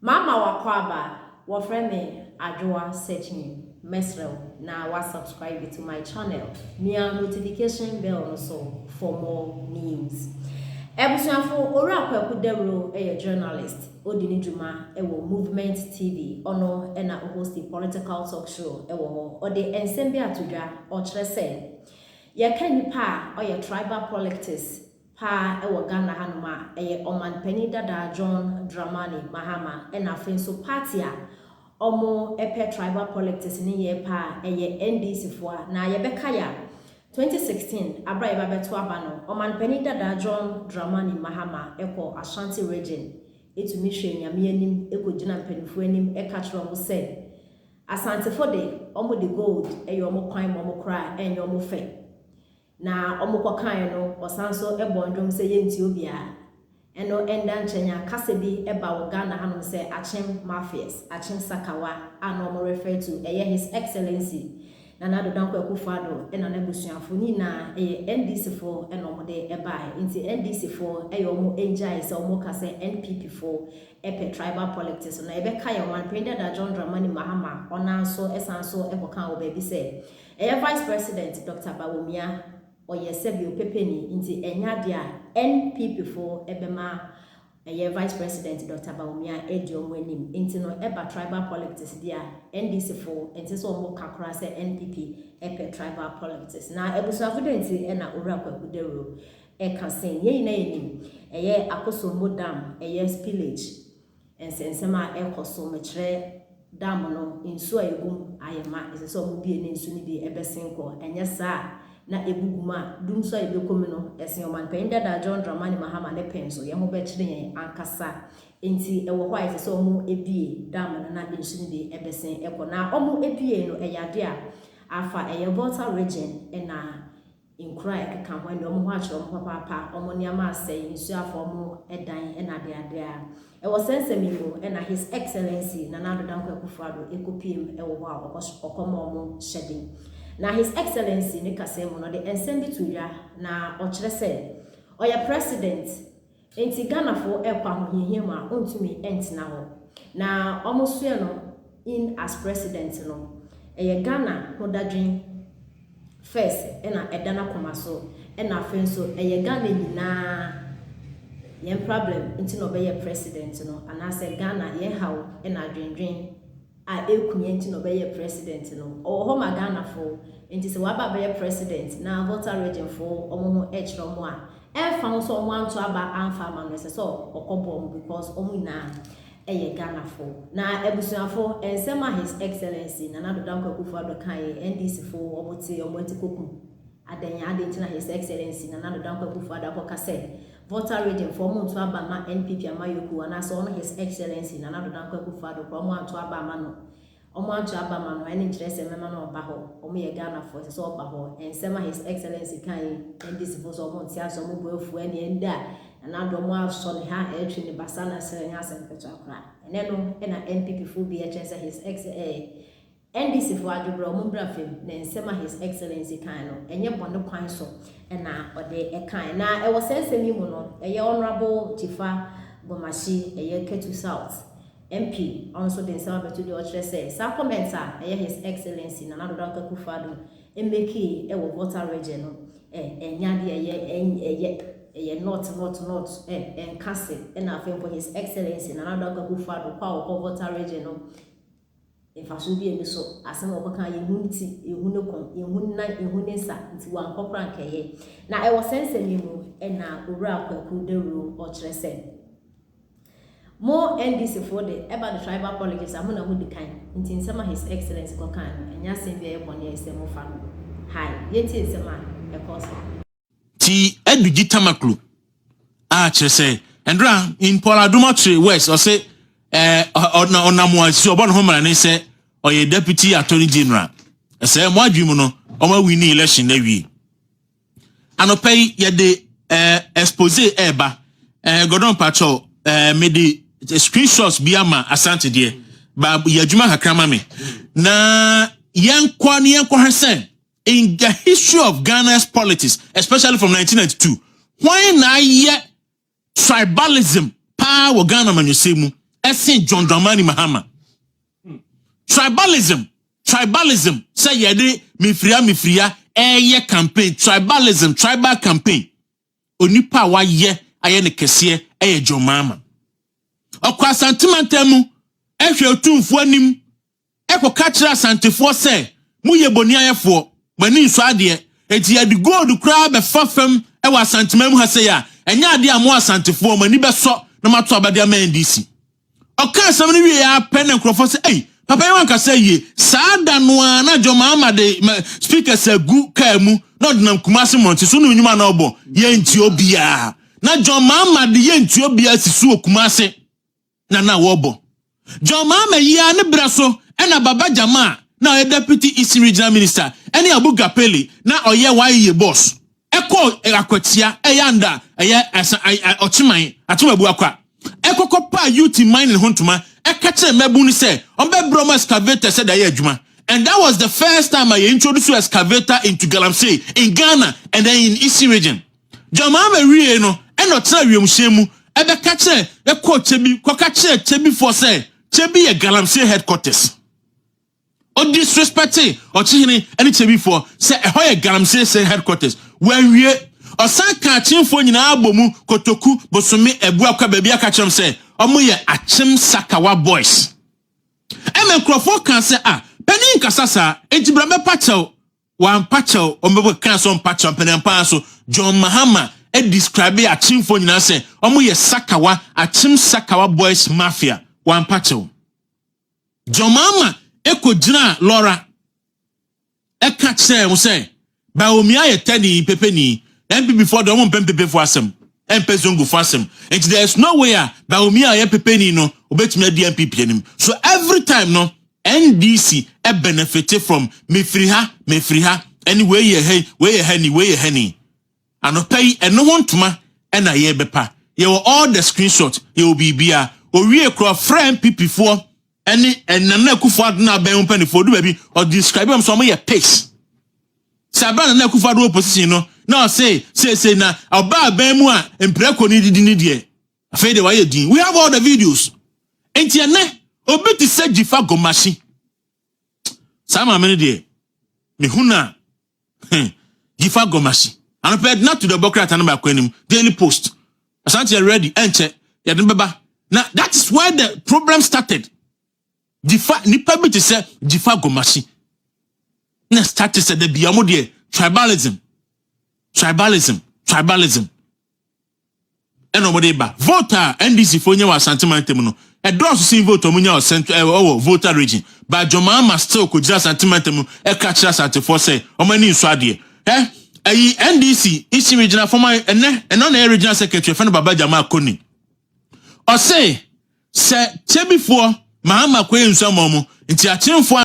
Mama wakwaba wafreme Adwoa searching mesrel na wa subscribe to my channel. Nia notification bell so for more news. Ebusuafo ora kwaku dewro journalist odini djuma ewo Movement TV ono na host the political talk show ewo ho ode ensem bi atodwa o kire se ye kan nipa oye tribal politics pa ewo Ghana hanuma oman penida da John Dramani Mahama na so party a omo tribal politics ni ye pa NDC fo na ye beka ya 2016 abra eba beto abano oman penida da John Dramani Mahama Ashanti region etumi hwe nyame anim ekogina mpanifo anim ekatro mo se Asante for de omo the gold omo kwan mo kra omo fe na omukokan no osanso ebondwom se yenti obia eno enda nchenya kase bi eba wo Ghana hanom se achim mafias achim sakawa ano mo refer to his excellency Nana Danko Akufo-Addo ena na busuafo ni na NDC fo ena mo de eba nti NDC fo omo enjai se omo kase NPP fo tribal politics na ebeka ya one President da John Dramani Mahama onanso esanso ebokan wo baby se vice president Dr. Bawumia oyesebi opepeni nti enyade a NPP fo ebema vice president Dr. Bawumia ediomo anim nti no eba tribal politics dia NDC fo nti so mo kakra se NPP tribal politics na ebusuafo de nti na owura kwaku dewro kasen ye na yenim akoso modam spillage ensensema ekoso mekire dam no nsu a egum ayema so mo bie ne nsu ni bi ebesenko enye saa na ebuguma dum so ebekomi no esen oman penda da John Dramani Mahama ne penso ye ho be kire yen ankasa enti ewo ho ayese so mo ebie dam na nsu ni bi ebesen eko na omo ebie no eyade a afa Volta region na inkra ekeka ho ende omo ho akire omo papa omo niama asai nsu afọ omo edan na de a ewo sensemi mo na his excellency Nana Danko Akufo-Addo ekopiem ewo ho a okomo omo shedin na his excellency ne kasem no de ensem bituya na o kire se oya president enti Ghana fo ekwa ho hihie ma ontumi entina ho na omosue no in as president no Ghana ho dadwen first na edana komaso na afenso Ghana nyina yen problem enti no be president no anase Ghana yen hawo na adwendwen a ekunye enti no be president no ho ma Ghana fo enti se waba be president na Volta region fo omo ho ekiro mo a fa so omo anto aba amfa ma no se so okobo because omo na Ghana fo na ebusuafo ensema his excellency Nana Danko Akufo-Addo kan NDC fo omo ti kokun adanya adentina his excellency Nana Danko Akufo-Addo akokase Volta region for months aba ma NPP amayoku ana so on his excellency Nana Danko Akufo-Addo for months aba ma no omo anto aba ma no any interest mema no oba ho omo ye Ghana for so oba ho ensema his excellency kan NDC for so months aso omo boafu ani enda na do mo aso ne ha etwe ne basana sere nya asempetwa kra ene no na NPP fo bi echese his NDC for adwobro omo brafem na ensema his excellency kan no enye bone kwan so na ode kan na e wo sensemi mu no honorable Tifa Bomashi Ketu South MP also the nsema betu de ochre say sa commenter his excellency Nana Danko Akufo-Addo emeki wo Volta region no enyade not enkase na afem for his excellency Nana Danko Akufo-Addo kwa Volta region no infaso bi emi so asem oboka yehunti ehunesa nti wan kokra nkeye na ewo sensemi mu na owura kwaku dewro o kire se mo NDC for the eba the tribal politics amuna hu dikan nti nsema his excellency kokan enya sem bi ebone esem fa no hi yeti nsema ekoso ti edugi tamaklu kire se endra in Paula Dumotry West o say onamwasi obon homara ne se oye deputy attorney general se mo adwum no o ma win election na wi anopay ye de expose eba godon patrol me de screenshots bi ama Asante de ba yadwuma hakrama me na yenkwa ne yenkwa hase in the history of Ghana's politics especially from 1992 why na ye tribalism pa wo Ghana manusemu ɛsen John Dramani Mahama. Tribalism say yede mifria eye campaign, tribal campaign. Onipa wa ye aye ne kese eye John Mahama. Okwa santimantemu ehwe otumfo anim ekoka kira santifo se muye boni ayefo mani nso ade enti yade gold kra be fafam ewa santimam ha se ya enya ade amo asantifo mani be so na mato abade ama NDC. Oka asam ni wie ya pen nkrofo se papa yan ka say ye saada no na John Mahama de speaker say gu ka mu no de nam Kumasi monti so no nyuma na obo ye nti obia na John Mahama de ye nti obia sisu Kumasi na wobo John Mahama ya ne braso na Baba Jama na o deputy East Regional Minister eni Abu Gapeli na oye waye boss eko akwatia eyanda eye ochiman atomabu akwa ekoko pa youth mining hontuma ekache mebu ni say onbe bromo excavator said aye adwuma. And that was the first time I introduced excavator into Galamsey in Ghana and then in Eastern region. John Mahama wie no eno tra wiemhyemu ebe kache ekọ chebi kwakache chebi for say chebi ye Galamsey headquarters. O disrespecting o chihini any chebi for say eho ye Galamsey headquarters. When we osanka chimfo nyina abomu kotoku bosome ebu akwa baabi aka say omo ye achim Sakawa boys. Eme krofo kan say Penny Kasasa, Ejibrambe Pacho, one Pacho, or Mabo Canson Pacho, Penampanso, John Mahama, describe a team for Nase, Omoye Sakawa, a Tim Sakawa boys mafia, one Pacho. John Mahama, Eko Jina, Laura, Eka say, Baumia Teddy Pepeni, MP before the one Pepe for some, MP Zungu for some, and there's no way Baumia Pepeni no, obey me DMP. So every time no. NDC benefited from mefriha anyway ye henny and no pay and no one to ma and a ye bepa ye were all the screenshot ye will be bia or we a friend PP4 any and nana kufad na ben penny for do baby or describe them some ye pace Saban na kufad opposition no now say na oba ben mu a empreko ni die afei de why din we have all the videos enti ene obi ti se jifa gomashi sama many de me huna jifa gomashi and paid not to the Democrat and Bakwenim Daily Post Ashanti ready enche ya den beba now that is where the problem started jifa nipa bi ti se jifa gomashi na started said the biamo de tribalism and nobody ba voter NDC for nya wa sentimentum no a draw to see vote omunya or central voter region but John Mahama still could just sentimentum e catch us at for say omani nso ade ayi NDC Eastern regional former and on regional secretary friend Baba Jama Koni or say chebi for Mahama kwe nso amomo nti achemfo